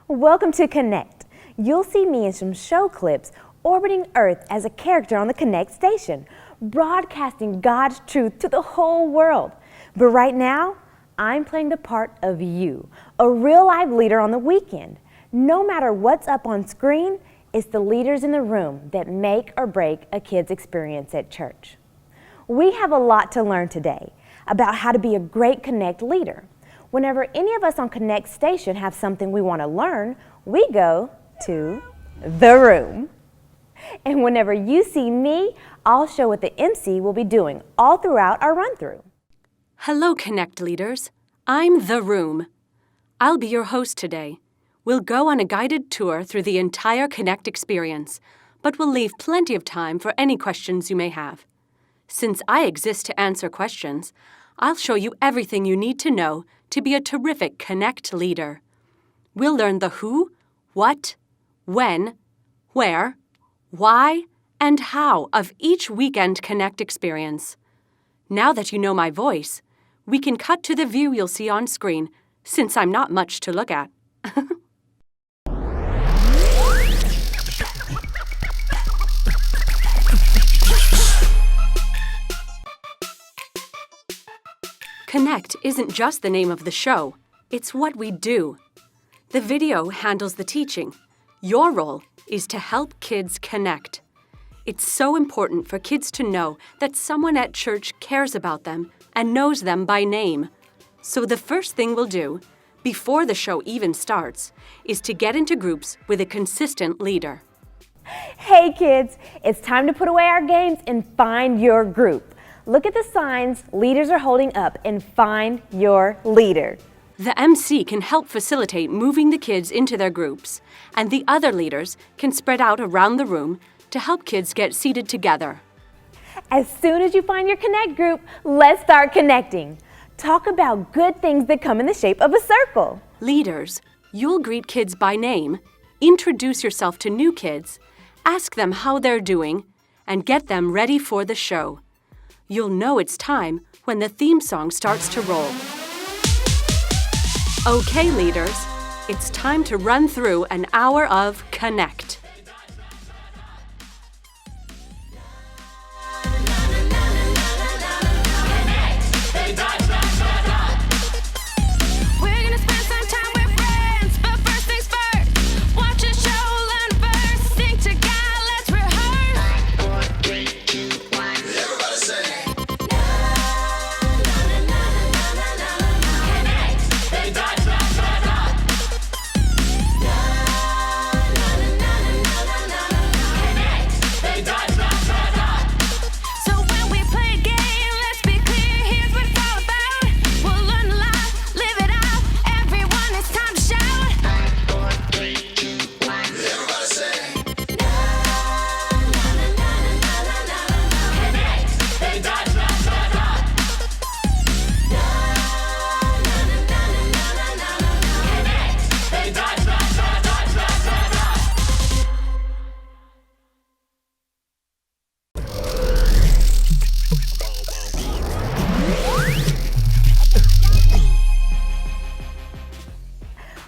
Welcome to Konnect. You'll see me in some show clips orbiting Earth as a character on the Konnect station, broadcasting God's truth to the whole world. But right now, I'm playing the part of you, a real live leader on the weekend. No matter what's up on screen, it's the leaders in the room that make or break a kid's experience at church. We have a lot to learn today about how to be a great Konnect leader. Whenever any of us on Konnect Station have something we want to learn, we go to the room. And whenever you see me, I'll show what the MC will be doing all throughout our run-through. Hello, Konnect leaders. I'm The Room. I'll be your host today. We'll go on a guided tour through the entire Konnect experience, but we'll leave plenty of time for any questions you may have. Since I exist to answer questions, I'll show you everything you need to know to be a terrific Konnect leader. We'll learn the who, what, when, where, why, and how of each weekend Konnect experience. Now that you know my voice, we can cut to the view you'll see on screen, since I'm not much to look at. Konnect isn't just the name of the show, it's what we do. The video handles the teaching. Your role is to help kids connect. It's so important for kids to know that someone at church cares about them and knows them by name. So the first thing we'll do, before the show even starts, is to get into groups with a consistent leader. Hey kids, it's time to put away our games and find your group. Look at the signs leaders are holding up and find your leader. The MC can help facilitate moving the kids into their groups, and the other leaders can spread out around the room to help kids get seated together. As soon as you find your Konnect group, let's start connecting. Talk about good things that come in the shape of a circle. Leaders, you'll greet kids by name, introduce yourself to new kids, ask them how they're doing, and get them ready for the show. You'll know it's time when the theme song starts to roll. Okay, leaders, it's time to run through an hour of Konnect.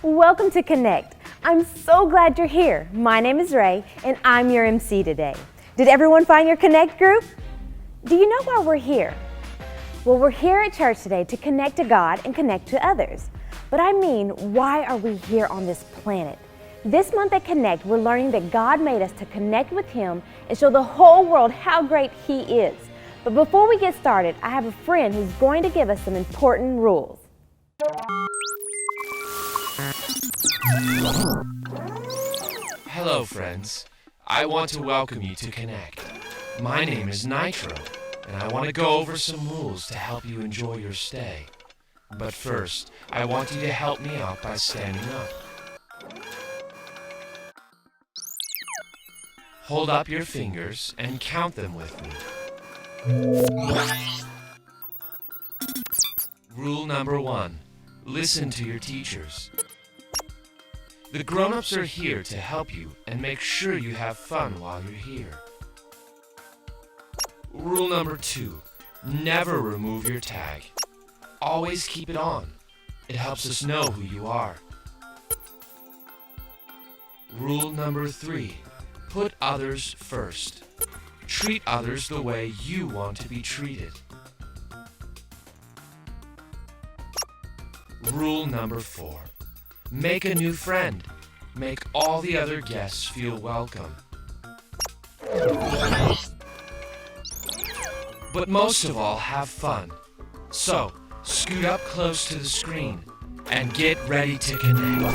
Welcome to Konnect. I'm so glad you're here. My name is Ray, and I'm your MC today. Did everyone find your Konnect group? Do you know why we're here? Well, we're here at church today to connect to God and connect to others. But I mean, why are we here on this planet? This month at Konnect, we're learning that God made us to connect with Him and show the whole world how great He is. But before we get started, I have a friend who's going to give us some important rules. Hello, friends. I want to welcome you to Konnect. My name is Nitro, and I want to go over some rules to help you enjoy your stay. But first, I want you to help me out by standing up. Hold up your fingers and count them with me. Rule number 1. Listen to your teachers. The grown-ups are here to help you and make sure you have fun while you're here. Rule number 2. Never remove your tag. Always keep it on. It helps us know who you are. Rule number 3. Put others first. Treat others the way you want to be treated. Rule number 4. Make a new friend. Make all the other guests feel welcome. But most of all, have fun. So, scoot up close to the screen and get ready to connect.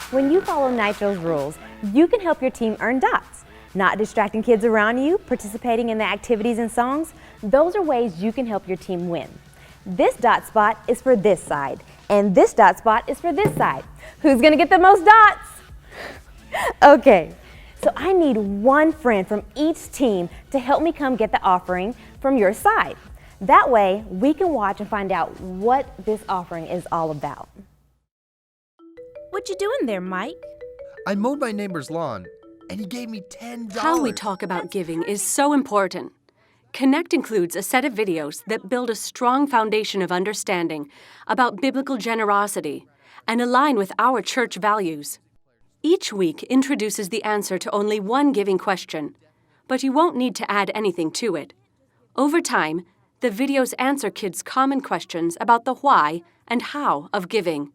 When you follow Nitro's rules, you can help your team earn dots. Not distracting kids around you, participating in the activities and songs, those are ways you can help your team win. This dot spot is for this side, and this dot spot is for this side. Who's gonna get the most dots? Okay, so I need one friend from each team to help me come get the offering from your side. That way, we can watch and find out what this offering is all about. What you doing there, Mike? I mowed my neighbor's lawn, and he gave me $10. How we talk about giving is so important. Konnect includes a set of videos that build a strong foundation of understanding about biblical generosity and align with our church values. Each week introduces the answer to only one giving question, but you won't need to add anything to it. Over time, the videos answer kids' common questions about the why and how of giving.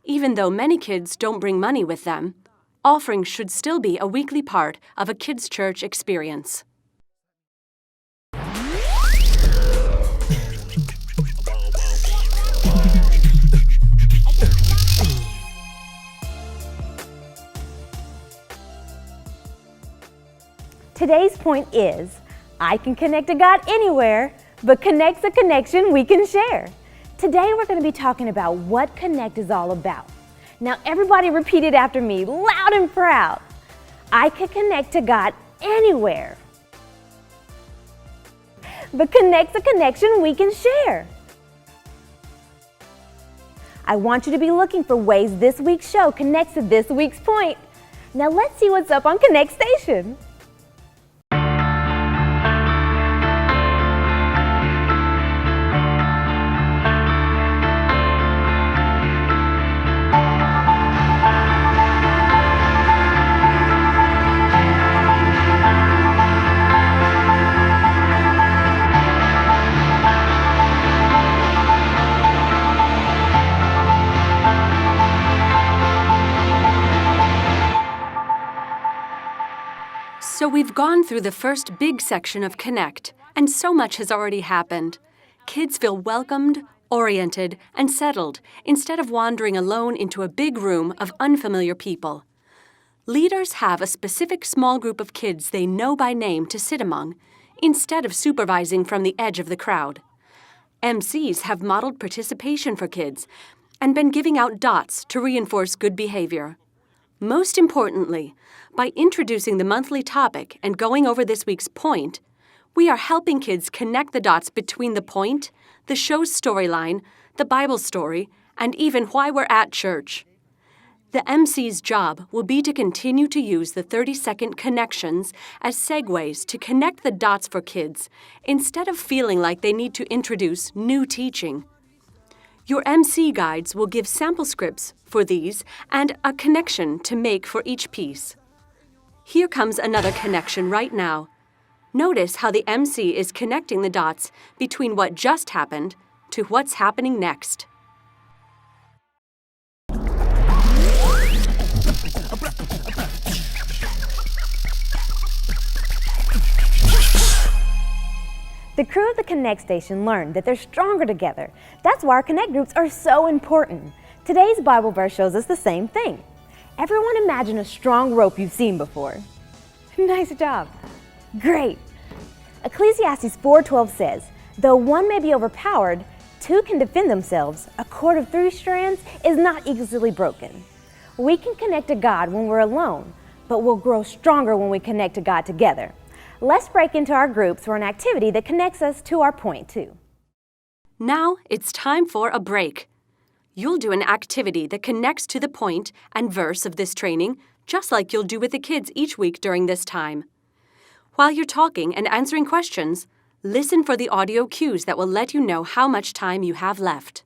Even though many kids don't bring money with them, offerings should still be a weekly part of a kids' church experience. Today's point is, I can connect to God anywhere, but Konnect's a connection we can share. Today we're going to be talking about what Konnect is all about. Now everybody repeat it after me, loud and proud. I can connect to God anywhere, but Konnect's a connection we can share. I want you to be looking for ways this week's show connects to this week's point. Now let's see what's up on Konnect Station. So we've gone through the first big section of Konnect, and so much has already happened. Kids feel welcomed, oriented, and settled instead of wandering alone into a big room of unfamiliar people. Leaders have a specific small group of kids they know by name to sit among, instead of supervising from the edge of the crowd. MCs have modeled participation for kids and been giving out dots to reinforce good behavior. Most importantly, by introducing the monthly topic and going over this week's point, we are helping kids connect the dots between the point, the show's storyline, the Bible story, and even why we're at church. The MC's job will be to continue to use the 30-second connections as segues to connect the dots for kids, instead of feeling like they need to introduce new teaching. Your MC guides will give sample scripts for these and a connection to make for each piece. Here comes another connection right now. Notice how the MC is connecting the dots between what just happened to what's happening next. The crew of the Konnect Station learned that they're stronger together. That's why our Konnect groups are so important. Today's Bible verse shows us the same thing. Everyone imagine a strong rope you've seen before. Nice job. Great. Ecclesiastes 4:12 says, though one may be overpowered, two can defend themselves. A cord of 3 strands is not easily broken. We can connect to God when we're alone, but we'll grow stronger when we connect to God together. Let's break into our groups for an activity that connects us to our point too. Now it's time for a break. You'll do an activity that connects to the point and verse of this training, just like you'll do with the kids each week during this time. While you're talking and answering questions, listen for the audio cues that will let you know how much time you have left.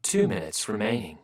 2 minutes remaining.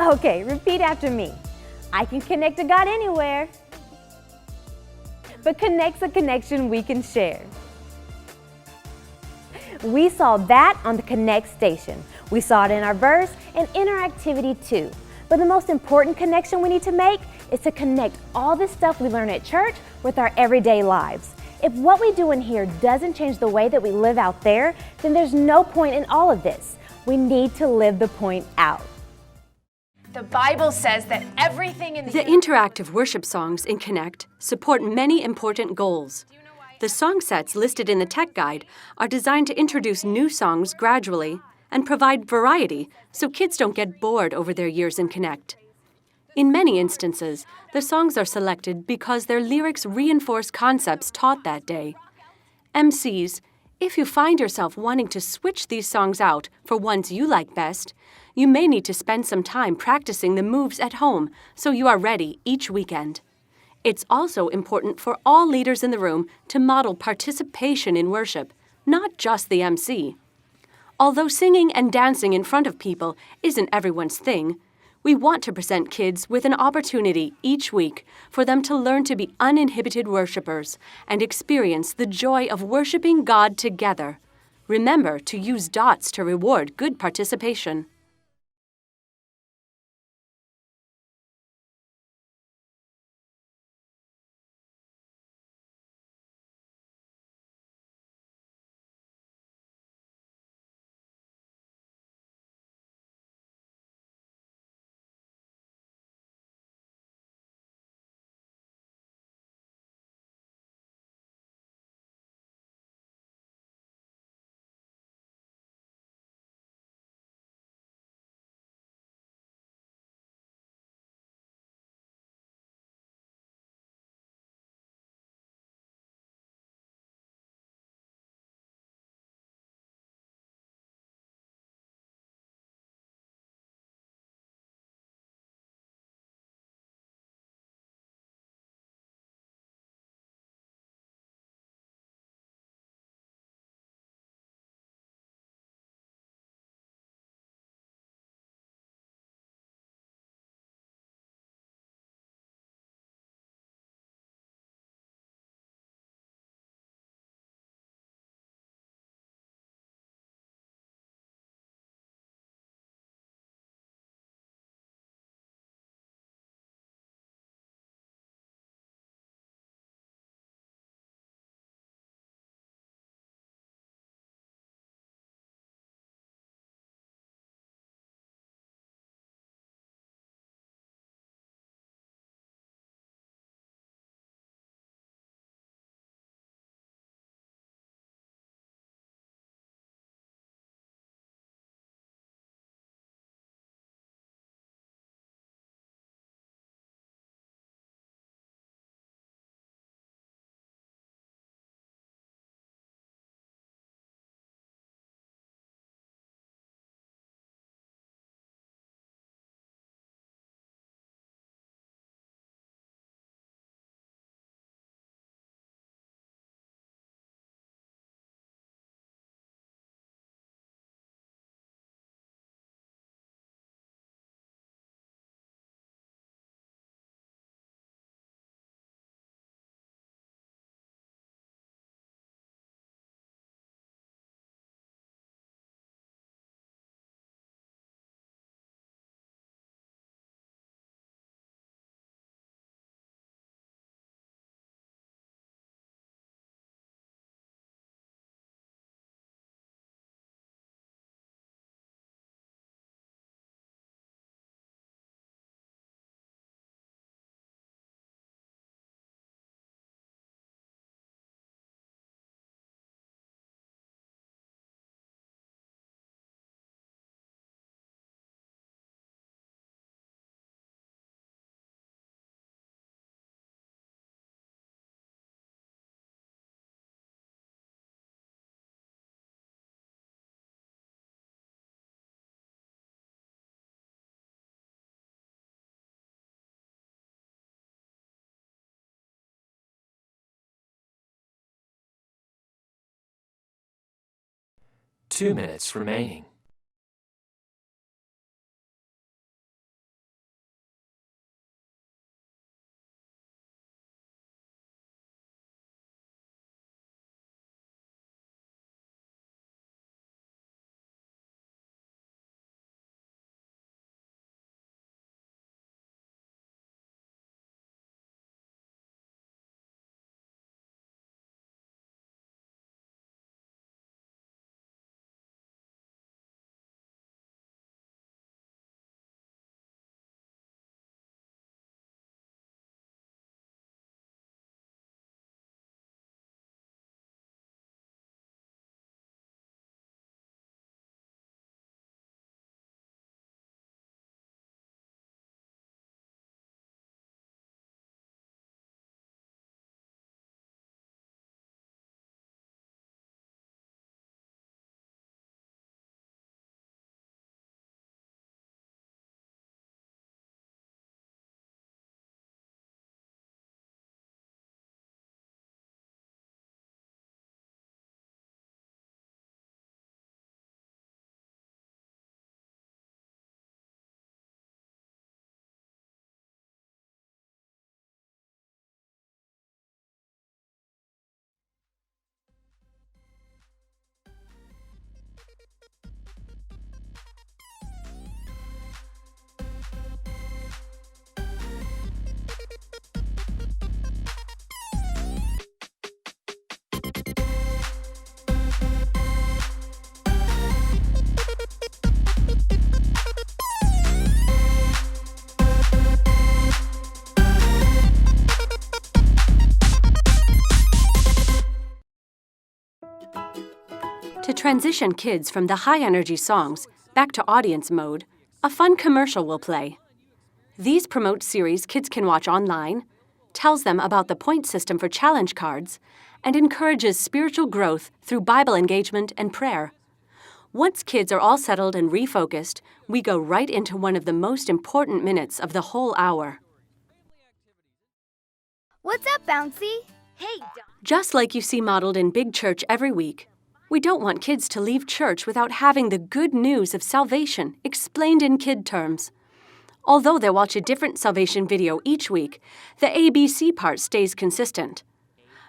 Okay, repeat after me. I can connect to God anywhere, but Konnect's a connection we can share. We saw that on the Konnect station. We saw it in our verse and in our activity too. But the most important connection we need to make is to connect all this stuff we learn at church with our everyday lives. If what we do in here doesn't change the way that we live out there, then there's no point in all of this. We need to live the point out. The Bible says that everything in The interactive worship songs in Konnect support many important goals. The song sets listed in the tech guide are designed to introduce new songs gradually and provide variety so kids don't get bored over their years in Konnect. In many instances, the songs are selected because their lyrics reinforce concepts taught that day. MCs, if you find yourself wanting to switch these songs out for ones you like best, you may need to spend some time practicing the moves at home so you are ready each weekend. It's also important for all leaders in the room to model participation in worship, not just the MC. Although singing and dancing in front of people isn't everyone's thing, we want to present kids with an opportunity each week for them to learn to be uninhibited worshipers and experience the joy of worshiping God together. Remember to use dots to reward good participation. 2 minutes remaining. To transition kids from the high-energy songs back to audience mode, a fun commercial will play. These promote series kids can watch online, tells them about the point system for challenge cards, and encourages spiritual growth through Bible engagement and prayer. Once kids are all settled and refocused, we go right into one of the most important minutes of the whole hour. What's up, Bouncy? Hey, Just like you see modeled in Big Church every week, we don't want kids to leave church without having the good news of salvation explained in kid terms. Although they'll watch a different salvation video each week, the ABC part stays consistent.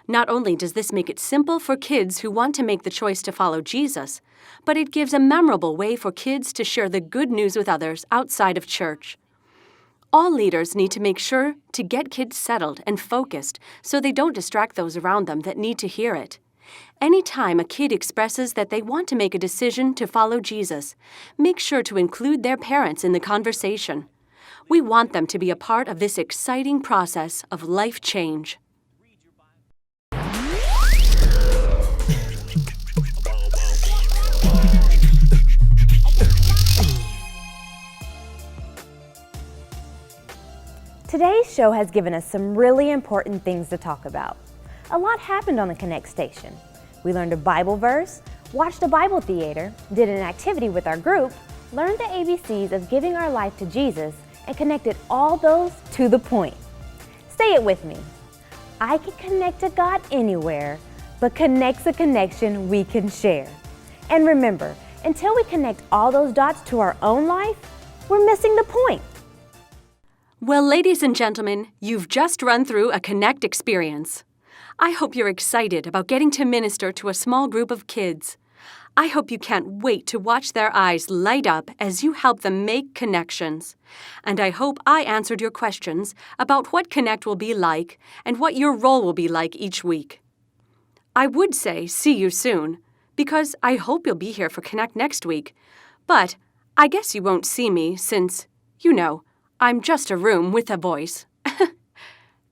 Not only does this make it simple for kids who want to make the choice to follow Jesus, but it gives a memorable way for kids to share the good news with others outside of church. All leaders need to make sure to get kids settled and focused so they don't distract those around them that need to hear it. Anytime a kid expresses that they want to make a decision to follow Jesus, make sure to include their parents in the conversation. We want them to be a part of this exciting process of life change. Today's show has given us some really important things to talk about. A lot happened on the Konnect station. We learned a Bible verse, watched a Bible theater, did an activity with our group, learned the ABCs of giving our life to Jesus, and connected all those to the point. Say it with me. I can connect to God anywhere, but Konnect's a connection we can share. And remember, until we connect all those dots to our own life, we're missing the point. Well, ladies and gentlemen, you've just run through a Konnect experience. I hope you're excited about getting to minister to a small group of kids. I hope you can't wait to watch their eyes light up as you help them make connections. And I hope I answered your questions about what Konnect will be like and what your role will be like each week. I would say see you soon, because I hope you'll be here for Konnect next week. But I guess you won't see me since, I'm just a room with a voice.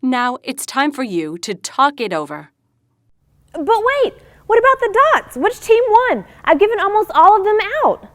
Now it's time for you to talk it over. But wait, what about the dots? Which team won? I've given almost all of them out.